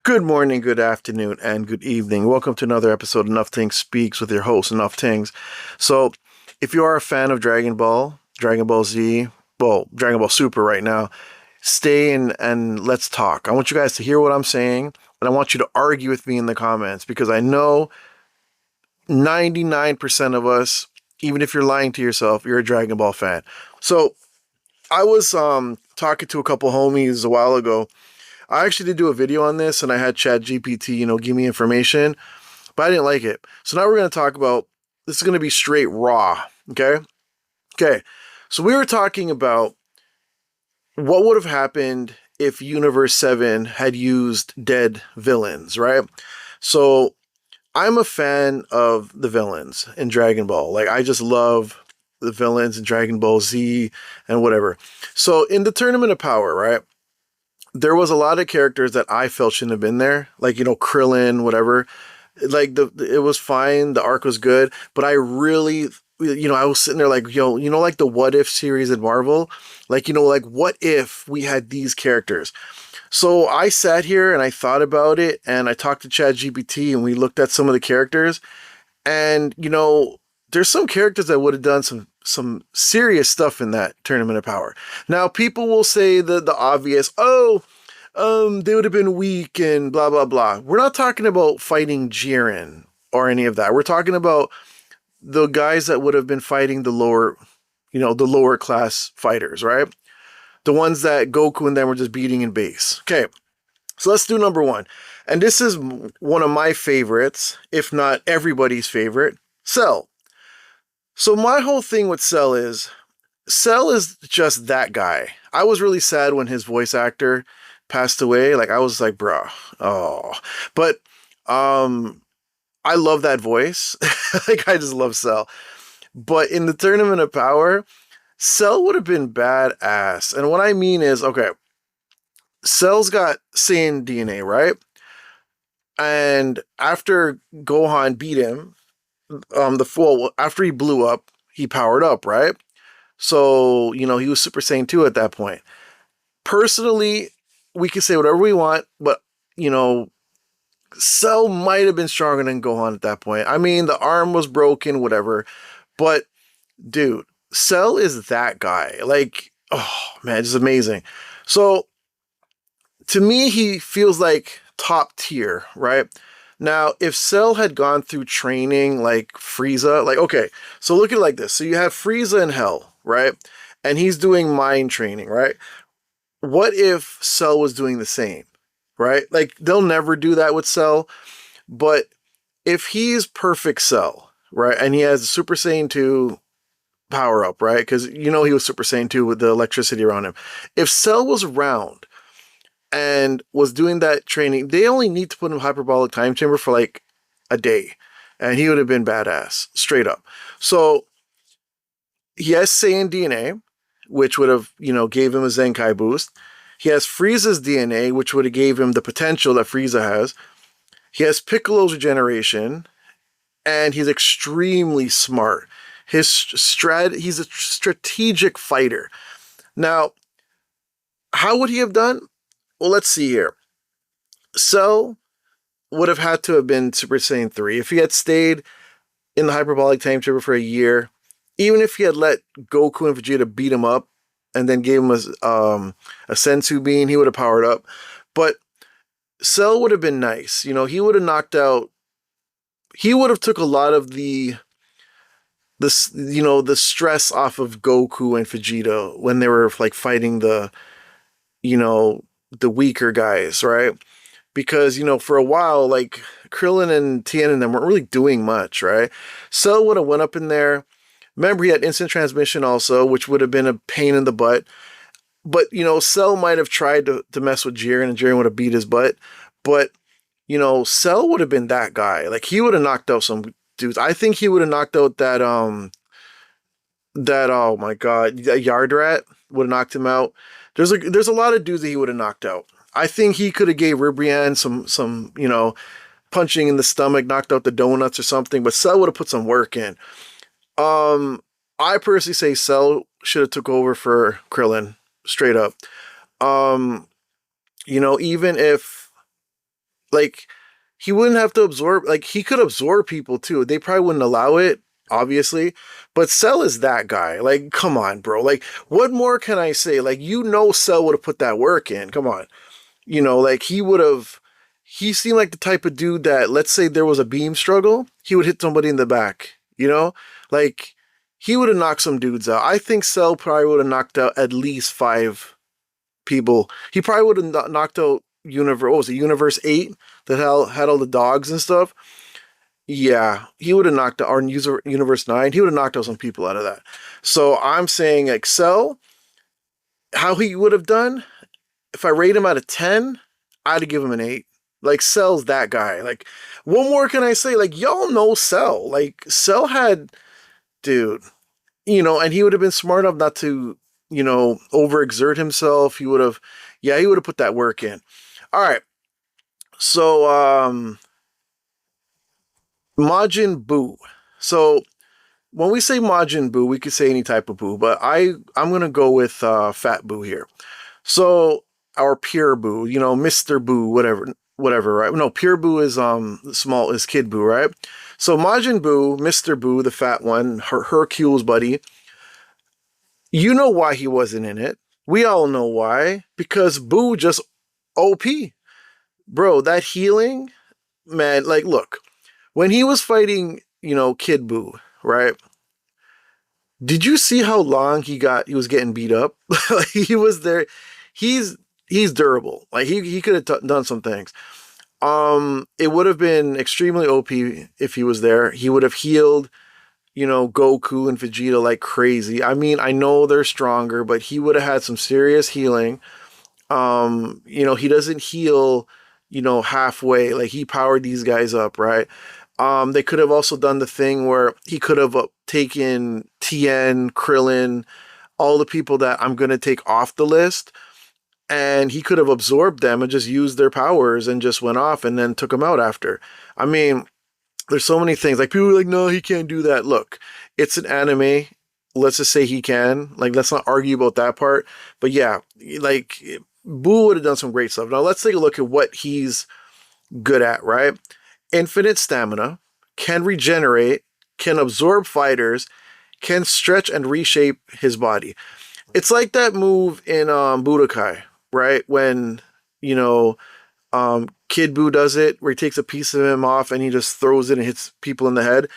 Good morning, good afternoon, and good evening. Welcome to another episode of Nufftingz Speaks with your host, Nufftingz. So, if you are a fan of Dragon Ball, Dragon Ball Z, well, Dragon Ball Super right now, stay in and let's talk. I want you guys to hear what I'm saying, and I want you to argue with me in the comments because I know 99% of us, even if you're lying to yourself, you're a Dragon Ball fan. So, I was talking to a couple homies a while ago. I actually did do a video on this and I had Chat GPT, give me information, but I didn't like it. So now we're going to talk about this is going to be straight raw. Okay. Okay. So we were talking about what would have happened if Universe 7 had used dead villains, right? So I'm a fan of the villains in Dragon Ball. Like, I just love the villains in Dragon Ball Z and whatever. So in the Tournament of Power, right? There was a lot of characters that I felt shouldn't have been there, like Krillin, whatever. Like it was fine, the arc was good, but I really, I was sitting there like, like the What If series in Marvel, like what if we had these characters? So I sat here and I thought about it, and I talked to ChatGPT, and we looked at some of the characters, and there's some characters that would have done some serious stuff in that Tournament of Power. Now, people will say the obvious, they would have been weak and blah blah blah. We're not talking about fighting Jiren or any of that. We're talking about the guys that would have been fighting the lower class fighters, right? The ones that Goku and them were just beating in base. Okay, so let's do number one. And this is one of my favorites, if not everybody's favorite, Cell. So my whole thing with Cell is just that guy. I was really sad when his voice actor passed away. Like, I was like, bruh, oh. But I love that voice. Like, I just love Cell. But in the Tournament of Power, Cell would have been badass. And what I mean is, okay, Cell's got Saiyan DNA, right? And after Gohan beat him, after he blew up, he powered up, right? So, he was Super Saiyan 2 at that point. Personally, we can say whatever we want, but, Cell might have been stronger than Gohan at that point. I mean, the arm was broken, whatever. But, dude, Cell is that guy. Like, oh, man, just amazing. So, to me, he feels like top tier, right? Now, if Cell had gone through training like Frieza, like, okay, so look at it like this. So you have Frieza in Hell, right? And he's doing mind training, right? What if Cell was doing the same, right? Like, they'll never do that with Cell, but if he's perfect Cell, right? And he has Super Saiyan 2 power up, right? Because he was Super Saiyan 2 with the electricity around him. If Cell was around and was doing that training, they only need to put him in hyperbolic time chamber for like a day, and he would have been badass, straight up. So he has Saiyan DNA, which would have, gave him a Zenkai boost. He has Frieza's DNA, which would have gave him the potential that Frieza has. He has Piccolo's regeneration, and he's extremely smart. He's a strategic fighter. Now, how would he have done? Well, let's see here. Cell would have had to have been Super Saiyan 3. If he had stayed in the hyperbolic time chamber for a year, even if he had let Goku and Vegeta beat him up and then gave him a Sensu bean, he would have powered up. But Cell would have been nice. He would have knocked out, he would have took a lot of the stress off of Goku and Vegeta when they were like fighting the weaker guys, right? Because, for a while, like, Krillin and Tien and them weren't really doing much, right? Cell would have went up in there. Remember, he had instant transmission also, which would have been a pain in the butt. But, Cell might have tried to mess with Jiren, and Jiren would have beat his butt. But, Cell would have been that guy. Like, he would have knocked out some dudes. I think he would have knocked out oh my god, that Yard Rat would have knocked him out. There's a lot of dudes that he would have knocked out. I think he could have gave Ribrianne some punching in the stomach, knocked out the donuts or something, but Cell would have put some work in. I personally say Cell should have took over for Krillin, straight up. Even if like he wouldn't have to absorb, like he could absorb people too. They probably wouldn't allow it, obviously, but Cell is that guy. Like, come on, bro. Like, what more can I say? Like, Cell would have put that work in. Come on. Like he would have, he seemed like the type of dude that, let's say there was a beam struggle, he would hit somebody in the back, Like, he would have knocked some dudes out. I think Cell probably would have knocked out at least 5 people. He probably would have knocked out Universe 8 that had all the dogs and stuff. Yeah, he would have knocked out, or Universe 9, he would have knocked out some people out of that. So I'm saying, like, Cell, how he would have done, if I rate him out of 10, I'd give him an 8. Like, Cell's that guy. Like, what more can I say? Like, y'all know Cell. Like, Cell had, dude, and he would have been smart enough not to, overexert himself. He would have put that work in. All right. So, Majin Buu. So, when we say Majin Buu, we could say any type of Buu, but I'm going to go with Fat Buu here. So, our Pure Buu, Mr. Buu, whatever, right? No, Pure Buu is Kid Buu, right? So Majin Buu, Mr. Buu, the fat one, Hercule's buddy, you know why he wasn't in it. We all know why. Because Buu just OP. Bro, that healing, man, like, look, when he was fighting, Kid Buu, right? Did you see how long he was getting beat up? Like, he was there. He's durable. Like, he could have done some things. It would have been extremely OP if he was there. He would have healed, Goku and Vegeta like crazy. I mean, I know they're stronger, but he would have had some serious healing. He doesn't heal, halfway. Like, he powered these guys up, right? They could have also done the thing where he could have taken Tien, Krillin, all the people that I'm going to take off the list, and he could have absorbed them and just used their powers and just went off and then took them out after. I mean, there's so many things. Like, people are like, no, he can't do that. Look, it's an anime. Let's just say he can. Like, let's not argue about that part. But yeah, like, Buu would have done some great stuff. Now, let's take a look at what he's good at, right? Infinite stamina, can regenerate, can absorb fighters, can stretch and reshape his body. It's like that move in Budokai, right? When, Kid Buu does it, where he takes a piece of him off and he just throws it and hits people in the head.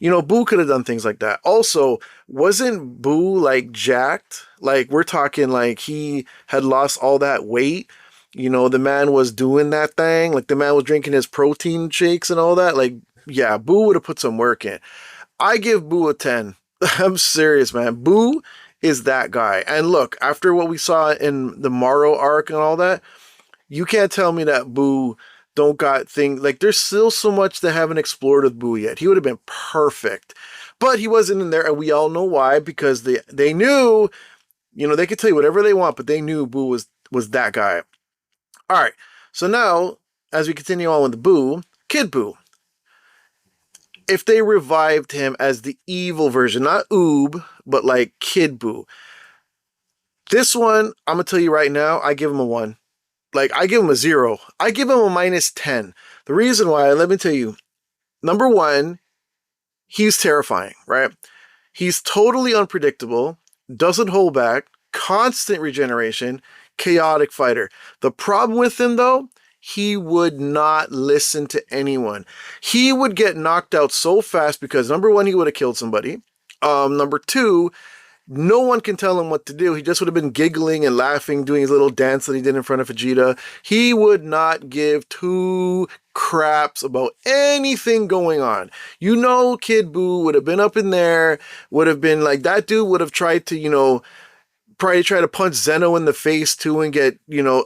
Buu could have done things like that. Also, wasn't Buu, like, jacked? Like, we're talking like he had lost all that weight. The man was doing that thing. Like, the man was drinking his protein shakes and all that. Like, yeah, Buu would have put some work in. I give Buu a 10. I'm serious, man. Buu is that guy. And look, after what we saw in the Morrow arc and all that, you can't tell me that Buu don't got things. Like, there's still so much they haven't explored with Buu yet. He would have been perfect. But he wasn't in there, and we all know why, because they knew, they could tell you whatever they want, but they knew Buu was that guy. All right, so now, as we continue on with the Buu, Kid Buu. If they revived him as the evil version, not Oob, but like Kid Buu. This one, I'm going to tell you right now, I give him a 1. Like, I give him a 0. I give him a -10. The reason why, let me tell you, number 1, he's terrifying, right? He's totally unpredictable, doesn't hold back, constant regeneration, chaotic fighter. The problem with him, though, he would not listen to anyone. He would get knocked out so fast because, number 1, he would have killed somebody. Number 2, no one can tell him what to do. He just would have been giggling and laughing, doing his little dance that he did in front of Vegeta. He would not give 2 craps about anything going on. Kid Buu would have been up in there, would have been like, that dude would have tried to, probably try to punch Zeno in the face too and get,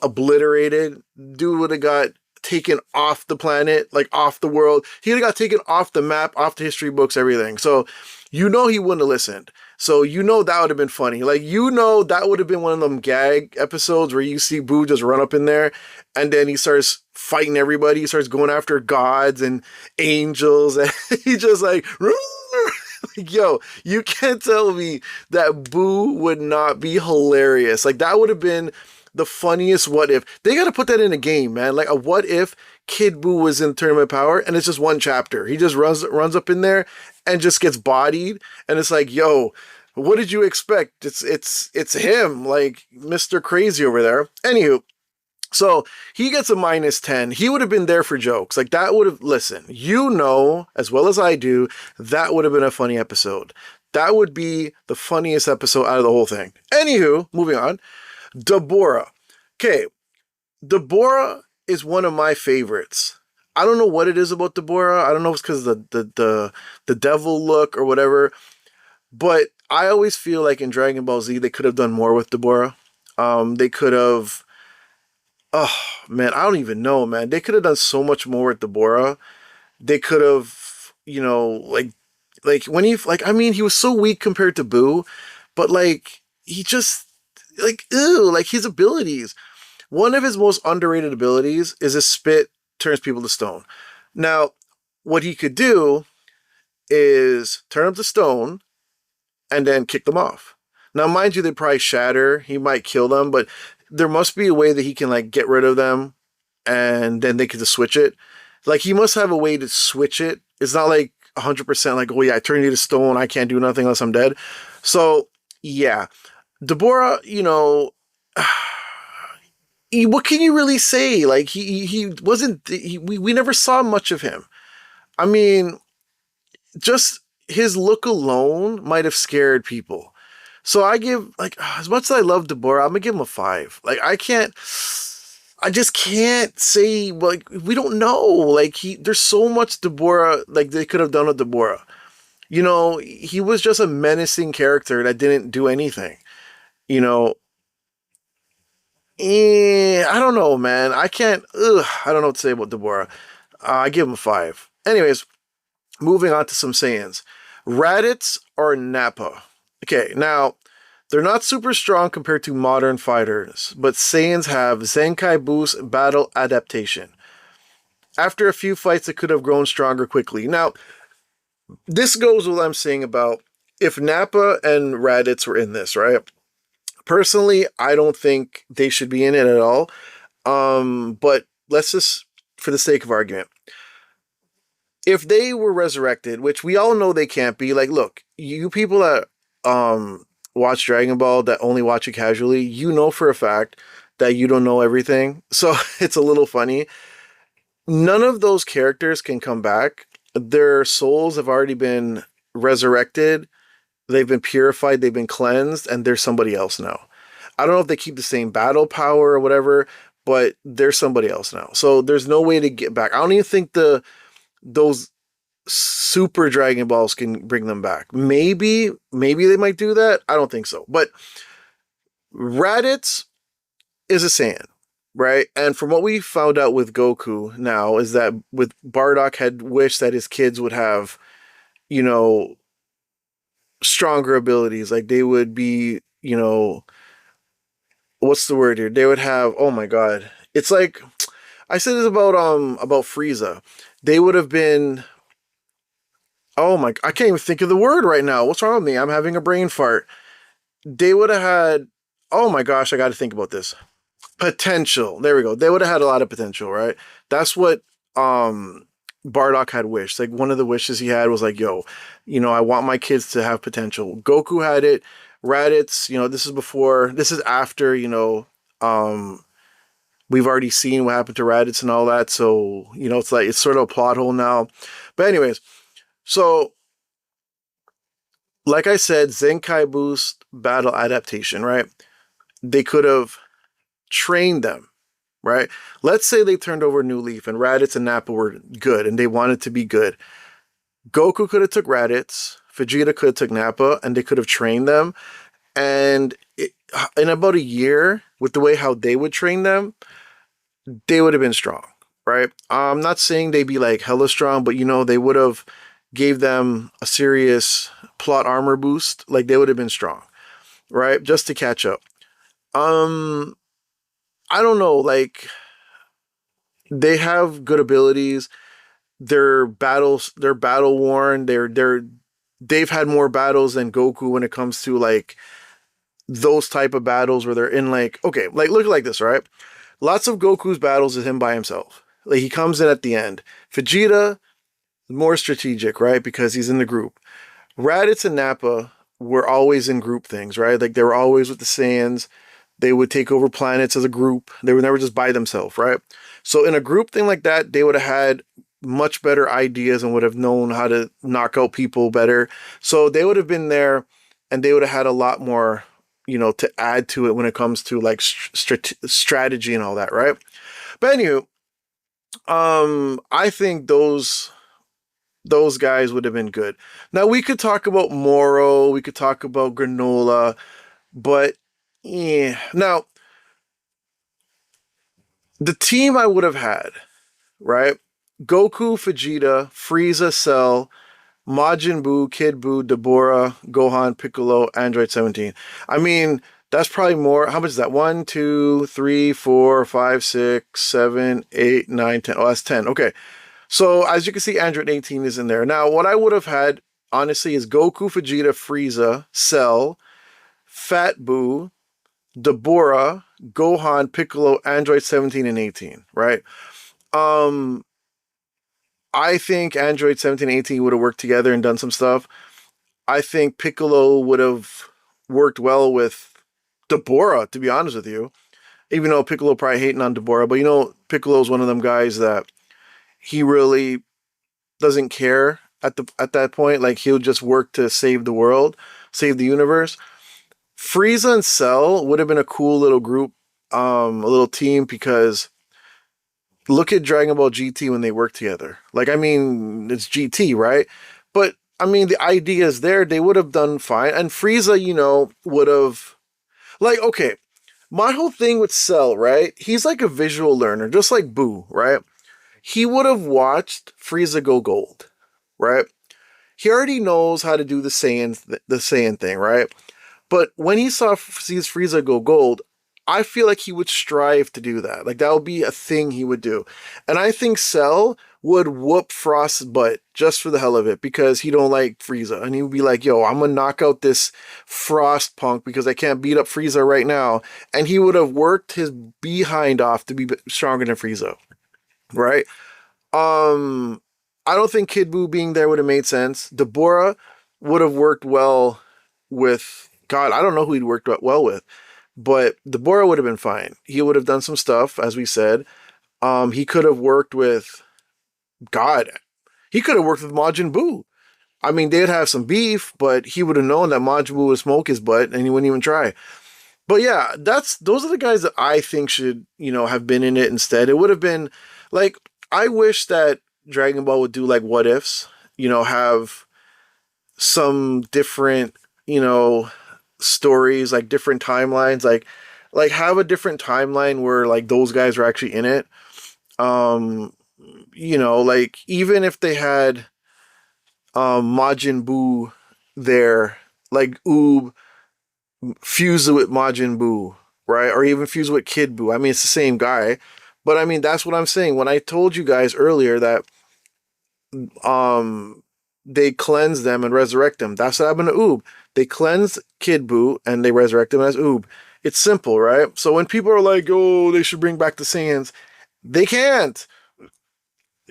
obliterated. Dude would have got taken off the planet, like off the world. He would have got taken off the map, off the history books, everything. So, he wouldn't have listened. So, that would have been funny. Like, that would have been one of them gag episodes where you see Buu just run up in there and then he starts fighting everybody. He starts going after gods and angels and he just like, yo, you can't tell me that Buu would not be hilarious. Like, that would have been the funniest what if. They got to put that in a game, man. Like, a what if Kid Buu was in Tournament of Power, and it's just one chapter. He just runs up in there and just gets bodied, and it's like, yo, what did you expect? It's him, like Mr. Crazy over there. Anywho, so he gets a -10. He would have been there for jokes. Like that would have, listen, you know, as well as I do, that would have been a funny episode. That would be the funniest episode out of the whole thing. Anywho, moving on. Dabura. Okay, Dabura is one of my favorites. I don't know what it is about Dabura. I don't know if it's because of the devil look or whatever. But I always feel like in Dragon Ball Z, they could have done more with Dabura. They could have... Oh, man, I don't even know, man. They could have done so much more with Dabura. They could have, you know, like when he, like, I mean, he was so weak compared to Buu, but like, he just, like, ew, like his abilities. One of his most underrated abilities is his spit turns people to stone. Now, what he could do is turn them to stone and then kick them off. Now, mind you, they probably shatter. He might kill them, but there must be a way that he can like get rid of them and then they can just switch it. Like he must have a way to switch it. It's not like 100% like, oh yeah, I turn you to stone. I can't do nothing unless I'm dead. So yeah, Dabura, you know, what can you really say? Like he wasn't, we never saw much of him. I mean, just his look alone might have scared people. So I give, like, as much as I love Dabura, I'm gonna give him a 5. Like I just can't say, like, we don't know. Like there's so much Dabura, like they could have done with Dabura. You know, he was just a menacing character that didn't do anything. You know, I don't know, man. I can't, I don't know what to say about Dabura. I give him a 5. Anyways, moving on to some Saiyans. Raditz or Nappa? Okay, now, they're not super strong compared to modern fighters, but Saiyans have Zenkai Boost battle adaptation. After a few fights, it could have grown stronger quickly. Now, this goes with what I'm saying about if Nappa and Raditz were in this, right? Personally, I don't think they should be in it at all. But let's just, for the sake of argument, if they were resurrected, which we all know they can't be, like, look, you people that watch Dragon Ball, that only watch it casually, you know for a fact that you don't know everything. So it's a little funny. None of those characters can come back. Their souls have already been resurrected. They've been purified. They've been cleansed, and they're somebody else now. I don't know if they keep the same battle power or whatever, but they're somebody else now. So there's no way to get back. I don't even think those Super Dragon Balls can bring them back. Maybe they might do that. I don't think so. But Raditz is a Saiyan, right? And from what we found out with Goku now is that with Bardock had wished that his kids would have, you know, stronger abilities. Like they would be, you know, what's the word here? They would have, oh my god. It's like I said this about Frieza. They would have been, oh my, I can't even think of the word right now. What's wrong with me? I'm having a brain fart. They would have had, oh my gosh, I got to think about this. Potential. There we go. They would have had a lot of potential, right? That's what Bardock had wished. Like one of the wishes he had was like, yo, you know, I want my kids to have potential. Goku had it. Raditz, you know, this is after, you know, we've already seen what happened to Raditz and all that. So, you know, it's like, it's sort of a plot hole now. But anyways, so like I said, Zenkai Boost battle adaptation, right? They could have trained them, right? Let's say they turned over a new leaf and Raditz and Nappa were good and they wanted to be good. Goku could have took Raditz, Vegeta could have took Nappa, and they could have trained them. And in about a year, with the way how they would train them, they would have been strong, right? I'm not saying they'd be like hella strong, but you know, they would have gave them a serious plot armor boost. Like they would have been strong, right? Just to catch up. I don't know, like they have good abilities. They're battle worn. They've had more battles than Goku when it comes to like those type of battles where they're in like, okay, like look like this, right? Lots of Goku's battles is him by himself. Like he comes in at the end. Vegeta, more strategic, right? Because he's in the group. Raditz and Nappa were always in group things, right? Like they were always with the Saiyans. They would take over planets as a group. They were never just by themselves, right? So in a group thing like that, they would have had much better ideas and would have known how to knock out people better. So they would have been there and they would have had a lot more, to add to it when it comes to like strategy and all that, right? But anyway, I think those guys would have been good. Now we could talk about Moro, we could talk about Granola, but yeah. Now the team I would have had, right? Goku, Vegeta, Frieza, Cell, Majin Buu, Kid Buu, Dabura, Gohan, Piccolo, Android 17. I mean, that's probably more. How much is that? 1, 2, 3, 4, 5, 6, 7, 8, 9, 10. Oh, that's 10. Okay. So as you can see, Android 18 is in there. Now, what I would have had, honestly, is Goku, Vegeta, Frieza, Cell, Fat Buu, Dabura, Gohan, Piccolo, Android 17 and 18, right? Um, I think Android 17 and 18 would have worked together and done some stuff. I think Piccolo would have worked well with Dabura, to be honest with you. Even though Piccolo probably hating on Dabura, but Piccolo's one of them guys that he really doesn't care at that point. Like he'll just work to save the world, save the universe. Frieza and Cell would have been a cool little group, a little team because look at Dragon Ball GT when they work together. Like, I mean, it's GT, right? But I mean, the idea is there. They would have done fine. And Frieza, would have, like, okay, my whole thing with Cell, right? He's like a visual learner, just like Buu, right? He would have watched Frieza go gold, right? He already knows how to do the Saiyan thing, right? But when he sees Frieza go gold, I feel like he would strive to do that. Like that would be a thing he would do. And I think Cell would whoop Frost's butt just for the hell of it because he don't like Frieza. And he would be like, yo, I'm gonna knock out this Frost punk because I can't beat up Frieza right now. And he would have worked his behind off to be stronger than Frieza. Right? I don't think Kid Buu being there would have made sense. Dabura would have worked well with God. I don't know who he'd worked well with, but Dabura would have been fine. He would have done some stuff, as we said. He could have worked with God. He could have worked with Majin Buu. I mean, they'd have some beef, but he would have known that Majin Buu would smoke his butt, and he wouldn't even try. But yeah, those are the guys that I think should, have been in it instead. It would have been like I wish that Dragon Ball would do like what ifs, have some different, stories, like different timelines, like have a different timeline where like those guys are actually in it. Like even if they had Majin Buu there, like Oob fuse it with Majin Buu, right? Or even fuse it with Kid Buu. I mean, it's the same guy. But I mean, that's what I'm saying. When I told you guys earlier that they cleanse them and resurrect them, that's what happened to Oob. They cleanse Kid Buu and they resurrect him as Oob. It's simple, right? So when people are like, oh, they should bring back the Saiyans, they can't.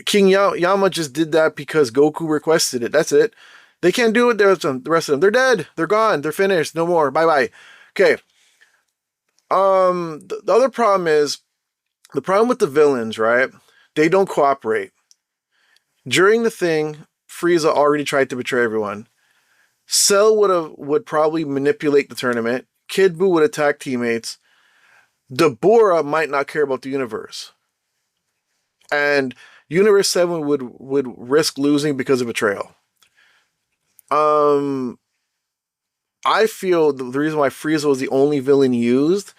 King Yama just did that because Goku requested it. That's it. They can't do it. The rest of them, they're dead. They're gone. They're finished. No more. Bye bye. Okay. The other problem is the problem with the villains, right? They don't cooperate. During the thing, Frieza already tried to betray everyone. Cell would probably manipulate the tournament. Kid Buu would attack teammates. Dabura might not care about the universe. And Universe 7 would risk losing because of betrayal. I feel the reason why Frieza was the only villain used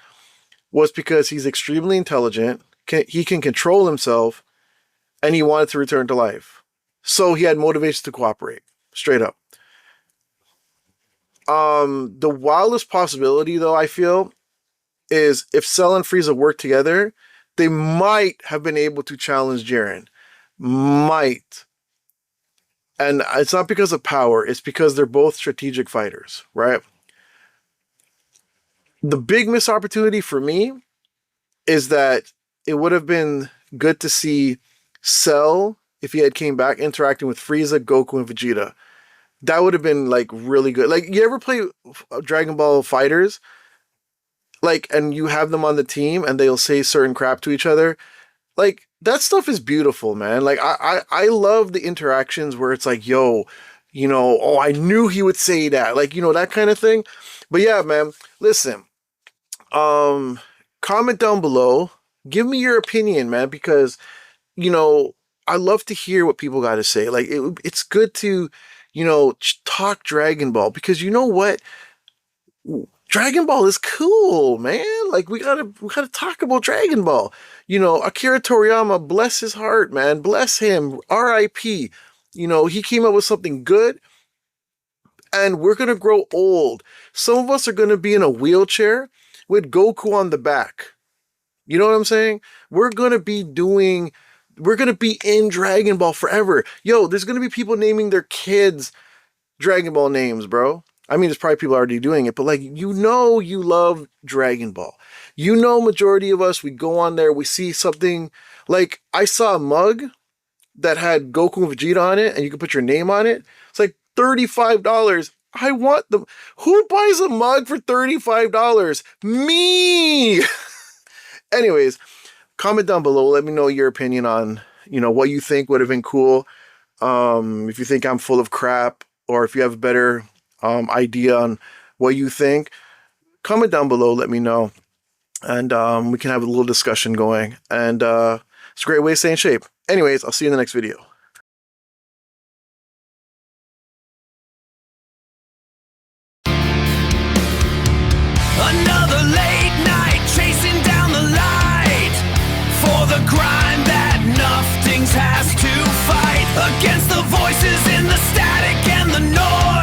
was because he's extremely intelligent, he can control himself, and he wanted to return to life. So he had motivation to cooperate, straight up. The wildest possibility, though, I feel, is if Cell and Frieza work together, they might have been able to challenge Jiren. Might. And it's not because of power, it's because they're both strategic fighters, right? The big missed opportunity for me is that it would have been good to see Cell, if he had came back interacting with Frieza, Goku, and Vegeta. That would have been like really good. Like, you ever play Dragon Ball Fighters? Like, and you have them on the team and they'll say certain crap to each other. Like, that stuff is beautiful, man. Like, I love the interactions where it's like, yo, you know, oh, I knew he would say that. Like, you know, that kind of thing. But yeah, man, listen, comment down below. Give me your opinion, man, because, you know, I love to hear what people got to say. Like, it's good to, you know, talk Dragon Ball, because you know what? Dragon Ball is cool, man. Like, we gotta talk about Dragon Ball. You know, Akira Toriyama, bless his heart, man. Bless him. R.I.P. You know, he came up with something good, and we're gonna grow old. Some of us are gonna be in a wheelchair with Goku on the back. You know what I'm saying? We're gonna be in Dragon Ball forever. Yo, there's gonna be people naming their kids Dragon Ball names, bro. I mean, there's probably people already doing it, but like, you know, you love Dragon Ball. You know, majority of us, we go on there, we see something, like, I saw a mug that had Goku and Vegeta on it, and you can put your name on it. It's like $35. I want them. Who buys a mug for $35? Me! Anyways, comment down below. Let me know your opinion on, you know, what you think would have been cool. If you think I'm full of crap, or if you have a better idea on what you think, comment down below, let me know, and we can have a little discussion going, and it's a great way to stay in shape. Anyways, I'll see you in the next video. Another late night chasing down the light for the grind that Nufftingz has to fight against the voices in the static and the noise.